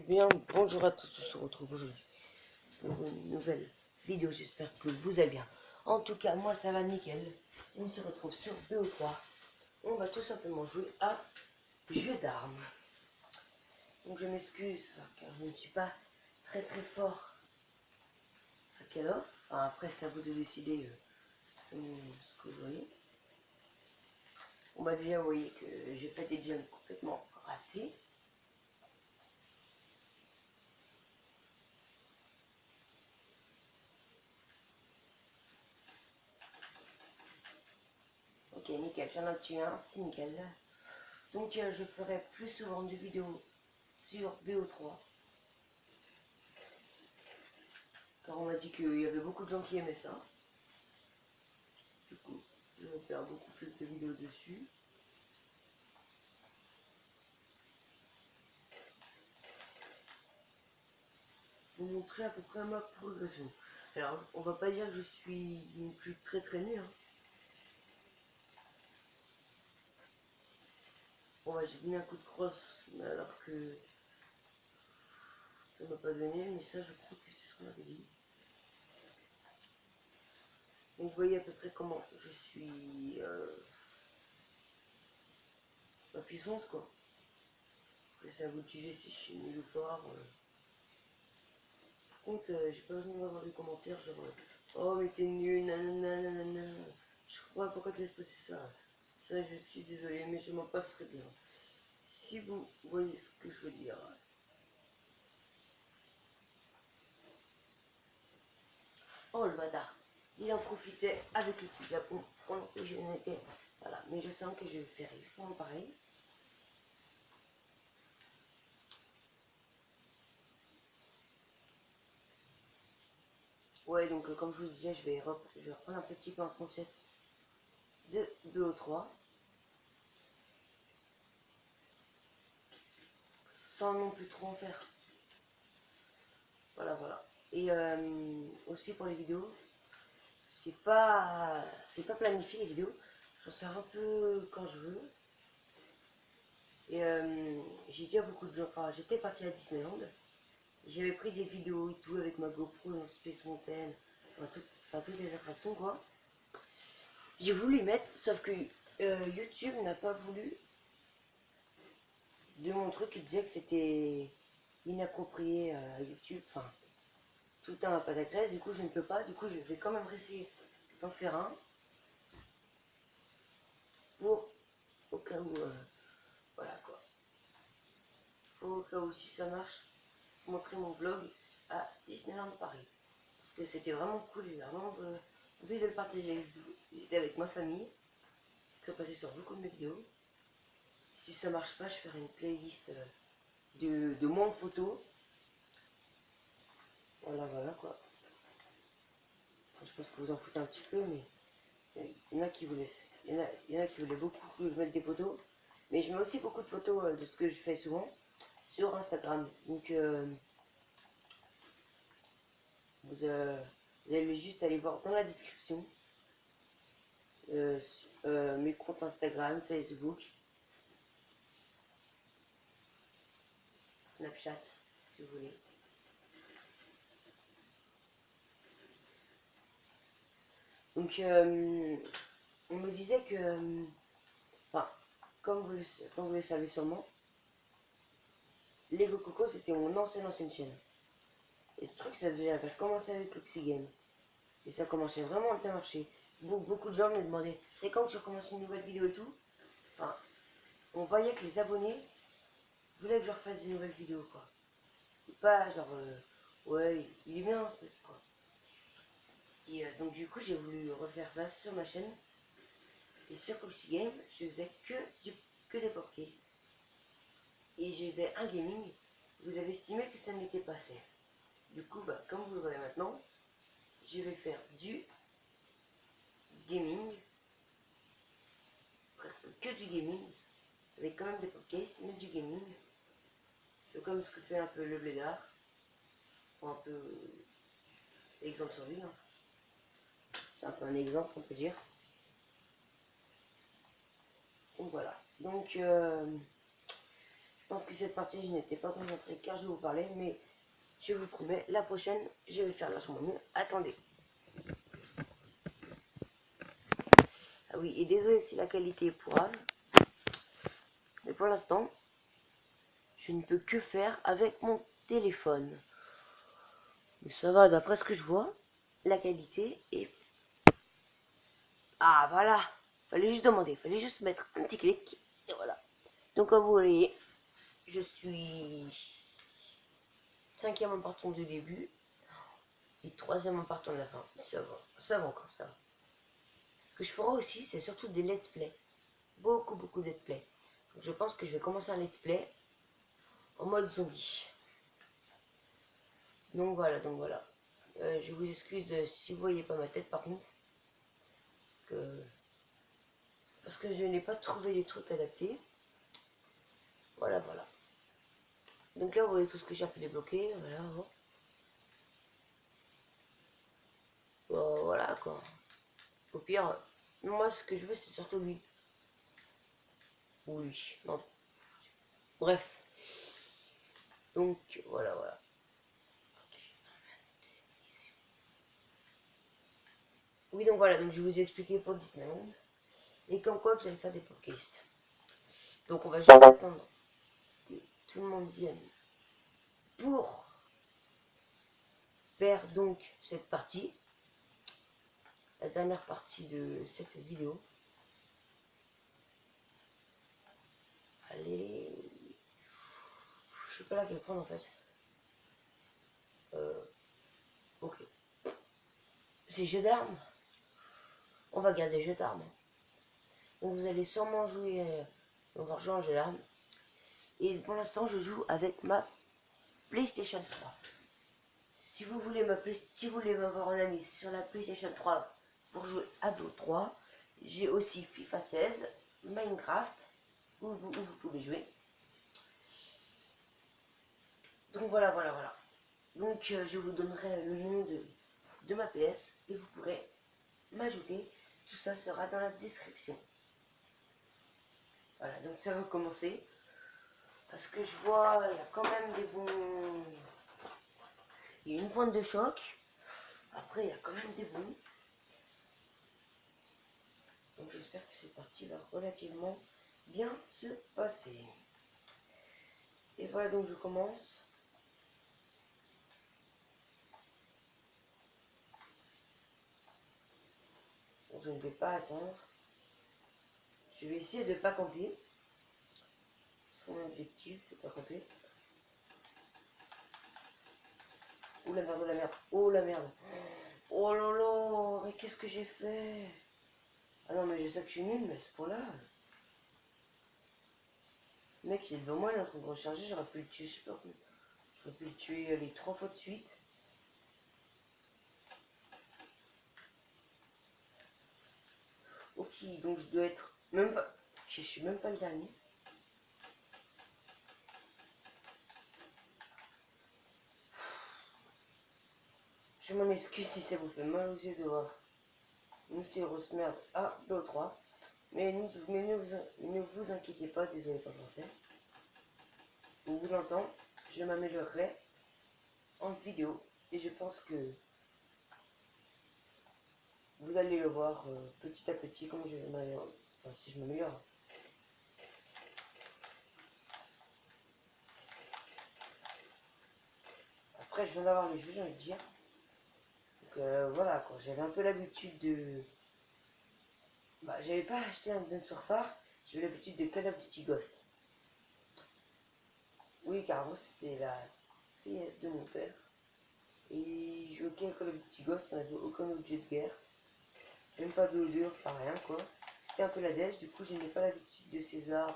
bien, bonjour à tous, on se retrouve aujourd'hui pour une nouvelle vidéo, j'espère que vous allez bien. En tout cas, moi ça va nickel, on se retrouve sur BO3, on va tout simplement jouer à jeu d'armes. Donc je m'excuse car je ne suis pas très fort à quelle heure, enfin après c'est à vous de décider ce que vous voyez. On va déjà, vous voyez que j'ai fait des jumps complètement ratés. Ok, nickel, j'en ai tué un, c'est nickel. Donc je ferai plus souvent des vidéos sur BO3. Car on m'a dit qu'il y avait beaucoup de gens qui aimaient ça. Du coup, je vais faire beaucoup plus de vidéos dessus. Vous montrer à peu près ma progression. Alors, on va pas dire que je suis non plus très nul. Hein. Bon, bah, j'ai donné un coup de crosse, alors que ça m'a pas donné, mais ça, je crois que c'est ce qu'on avait dit. Donc, vous voyez à peu près comment je suis. Ma puissance, quoi. Après, c'est à vous de juger si je suis nul ou fort. Par contre, j'ai pas besoin d'avoir des commentaires genre oh, mais t'es nul, nanana, nanana. Je crois pourquoi tu laisses passer ça. Ça, je suis désolé, mais je m'en passerai bien. Si vous voyez ce que je veux dire. Oh le bâtard, il en profitait avec le fusil à pompe pendant que je n'étais. Voilà, mais je sens que je vais faire exactement pareil. Ouais, donc comme je vous disais, je vais reprendre un petit peu un concept de BO3. Sans non plus trop en faire. Voilà, voilà. Et aussi pour les vidéos, c'est pas planifié les vidéos. J'en sers un peu quand je veux. Et j'ai dit à beaucoup de gens, enfin j'étais parti à Disneyland. J'avais pris des vidéos et tout avec ma GoPro dans Space Mountain, toutes les attractions quoi. J'ai voulu y mettre, sauf que YouTube n'a pas voulu de mon truc, il disait que c'était inapproprié à YouTube, enfin tout le temps n'a pas d'agresse, du coup je ne peux pas, du coup je vais quand même essayer d'en faire un pour au cas où voilà quoi. Au cas où si ça marche, montrer mon vlog à Disneyland Paris. Parce que c'était vraiment cool, j'ai vraiment envie de le partager. J'étais avec ma famille, qui est passé sur beaucoup de mes vidéos. Si ça marche pas, je ferai une playlist de mon photo. Voilà, voilà quoi. Je pense que vous en foutez un petit peu, mais il y en a qui voulaient, il y en a qui voulaient beaucoup que je mette des photos. Mais je mets aussi beaucoup de photos de ce que je fais souvent sur Instagram. Donc vous allez juste aller voir dans la description mes comptes Instagram, Facebook, Snapchat, si vous voulez. Donc, on me disait que, enfin, comme vous le savez sûrement, Lego Coco c'était mon ancienne chaîne. Et ce truc, ça avait commencé avec Oxygame. Et ça commençait vraiment à bien marcher. Beaucoup de gens me demandaient c'est quand tu recommences une nouvelle vidéo et tout. Enfin, on voyait que les abonnés voulaient que je refasse des nouvelles vidéos quoi. Et pas genre, ouais, il est bien ce truc quoi. Et donc, du coup, j'ai voulu refaire ça sur ma chaîne. Et sur Oxygame, je faisais que des podcasts. Et j'ai fait un gaming. Vous avez estimé que ça n'était pas assez. Du coup, bah, comme vous le voyez maintenant, je vais faire du gaming, que du gaming, avec quand même des podcasts, mais du gaming. C'est comme ce que fait un peu le blédard, ou un peu exemple sur lui. Hein. C'est un peu un exemple, on peut dire. Donc voilà. Donc, je pense que cette partie, je n'étais pas concentré car je vous parlais, mais je vous promets, la prochaine, je vais faire largement mieux. Attendez. Ah oui, et désolé si la qualité est pourrave. Mais pour l'instant, je ne peux que faire avec mon téléphone. Mais ça va, d'après ce que je vois, la qualité est... Ah voilà, fallait juste demander, fallait juste mettre un petit clic, et voilà. Donc comme vous voyez, je suis 5e en partant du début, et 3e en partant de la fin. Ça va encore, ça va. Ce que je ferai aussi, c'est surtout des let's play. Beaucoup de let's play. Donc, je pense que je vais commencer un let's play en mode zombie. Donc voilà, je vous excuse si vous voyez pas ma tête par contre. Parce que je n'ai pas trouvé les trucs adaptés. Voilà. Donc là, vous voyez tout ce que j'ai pu débloquer. Voilà quoi. Au pire, moi ce que je veux, c'est surtout lui. Ou lui. Non. Bref. Donc voilà. Oui, donc voilà, donc je vous ai expliqué pour Disneyland. Et comme quoi que j'allais faire des podcasts. Donc on va juste attendre que tout le monde vienne pour faire donc cette partie. La dernière partie de cette vidéo. Allez. Je sais pas laquelle prendre en fait. Ok. C'est jeu d'armes. On va garder jeu d'armes. Donc vous allez sûrement jouer. On va rejoindre jeu d'armes. Et pour l'instant, je joue avec ma PlayStation 3. Si vous voulez m'avoir un ami sur la PlayStation 3 pour jouer à Halo 3, j'ai aussi FIFA 16, Minecraft, où vous pouvez jouer. Donc voilà. Donc je vous donnerai le nom de ma PS et vous pourrez m'ajouter. Tout ça sera dans la description. Voilà, donc ça va commencer. Parce que je vois, il y a quand même des bons... Il y a une pointe de choc. Après, il y a quand même des bons. Donc j'espère que cette partie va relativement bien se passer. Et voilà, donc je commence. Donc je ne vais pas attendre. Je vais essayer de ne pas camper. Son objectif, c'est pas camper. Oh la merde. Oh la merde. Oh là là, mais qu'est-ce que j'ai fait? Ah non, mais je sais que je suis nul, mais c'est pour là. Le mec, il est devant moi, il est en train de recharger, j'aurais pu le tuer, je sais pas comment. J'aurais pu le tuer les 3 fois de suite. Ok, donc je dois être même pas... Je suis même pas le dernier. Je m'en excuse si ça vous fait mal aux yeux de voir. Nous c'est Rose Merde à 2 ou 3. Mais ne vous inquiétez pas, désolé pas français. Au bout d'un temps, je m'améliorerai en vidéo. Et je pense que vous allez le voir petit à petit comme je m'améliore. Enfin, si je m'améliore. Après, je viens d'avoir le jeu, j'ai envie de dire. Donc voilà, quoi. J'avais un peu l'habitude de... Bah, j'avais pas acheté un Advance Warfare, j'avais l'habitude de Call of Duty Ghost. Oui, car avant, c'était la PS de mon père. Et je jouais aucun Call of Duty Ghost, on n'avait aucun objet de guerre. Même pas de dur, pas rien, quoi. C'était un peu la dèche, du coup, je n'ai pas l'habitude de ces armes.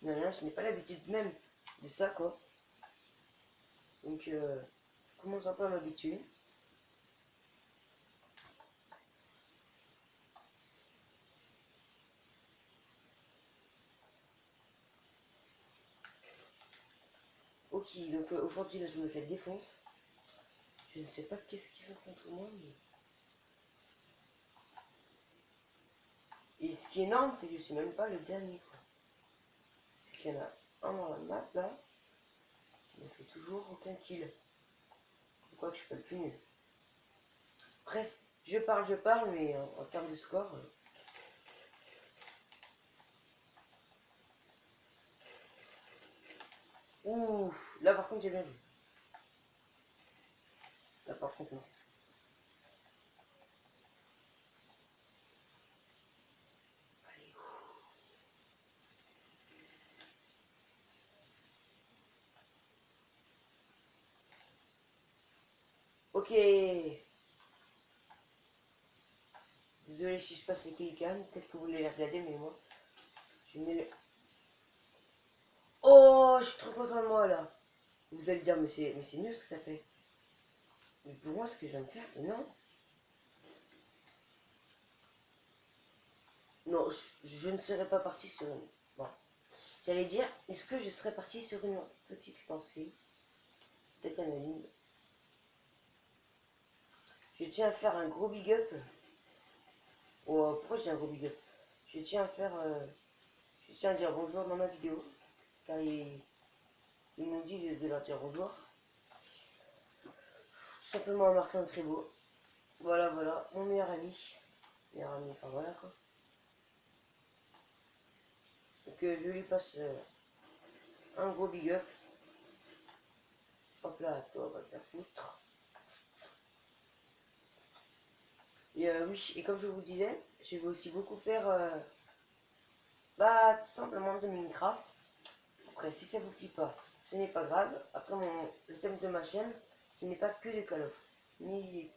Non, rien, je n'ai pas l'habitude même de ça, quoi. Donc, je commence un peu à m'habituer. Ok, donc aujourd'hui, là, je me fais défonce. Je ne sais pas qu'est-ce qu'ils ont contre moi, mais... Et ce qui est énorme, c'est que je suis même pas le dernier, quoi. C'est qu'il y en a dans la map là, il ne fait toujours aucun kill. Quoi que je peux le finir. Bref, je parle, mais en termes de score. Ouh, là par contre j'ai bien joué. Là par contre non. Allez, ok. Désolé si je passe les Kélican, peut-être que vous voulez les regarder, mais moi, je mets le... Oh, je suis trop content de moi là. Vous allez dire, mais c'est nul ce que ça fait. Mais pour moi, ce que je viens de faire, c'est non. Non, je ne serais pas parti sur une... Bon. J'allais dire, est-ce que je serais parti sur une petite pensée? Peut-être anonyme. Je tiens à faire un gros big up. Oh, pourquoi j'ai un gros big up? Je tiens à faire... je tiens à dire bonjour dans ma vidéo. Car ils m'ont dit de leur dire bonjour. Tout simplement à Martin Trébeau. Voilà, mon meilleur ami. Meilleur ami, enfin voilà quoi. Donc je lui passe un gros big up. Hop là, toi, on va te la foutre. Et oui, et comme je vous disais, je vais aussi beaucoup faire bah tout simplement de Minecraft. Après, si ça vous plaît pas, ce n'est pas grave. Après, le thème de ma chaîne, ce n'est pas que des Call of. Ni...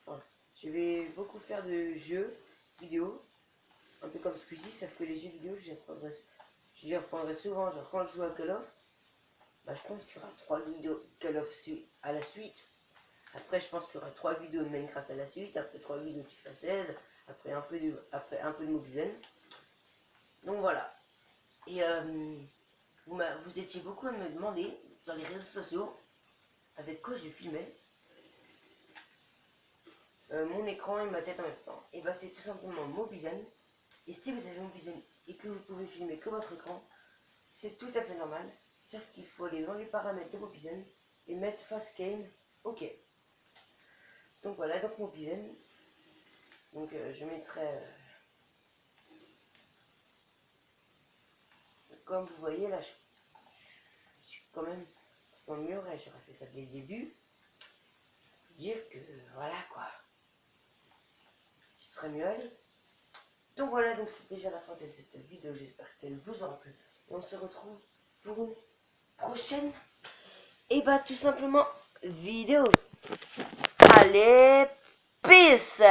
Enfin, je vais beaucoup faire de jeux vidéo. Un peu comme Squeezie, sauf que les jeux vidéo, j'y reprendrai souvent. Genre quand je joue à Call of, bah, je pense qu'il y aura 3 vidéos Call of à la suite. Après, je pense qu'il y aura 3 vidéos de Minecraft à la suite. Après, 3 vidéos de FIFA 16. Après, un peu de Mobizen. Donc voilà. Et vous étiez beaucoup à me demander sur les réseaux sociaux avec quoi je filmais mon écran et ma tête en même temps. Et bah, c'est tout simplement Mobizen. Et si vous avez Mobizen et que vous pouvez filmer que votre écran, c'est tout à fait normal. Sauf qu'il faut aller dans les paramètres de Mobizen et mettre Fast Game OK. Donc voilà, donc Mobizen. Donc je mettrai comme vous voyez là, je suis quand même dans le mur et j'aurais fait ça dès le début. Dire que voilà quoi, je serais mieux allé. Donc voilà, donc c'est déjà la fin de cette vidéo, j'espère qu'elle vous aura plu. Et on se retrouve pour une prochaine, et bah tout simplement vidéo. Allez, peace!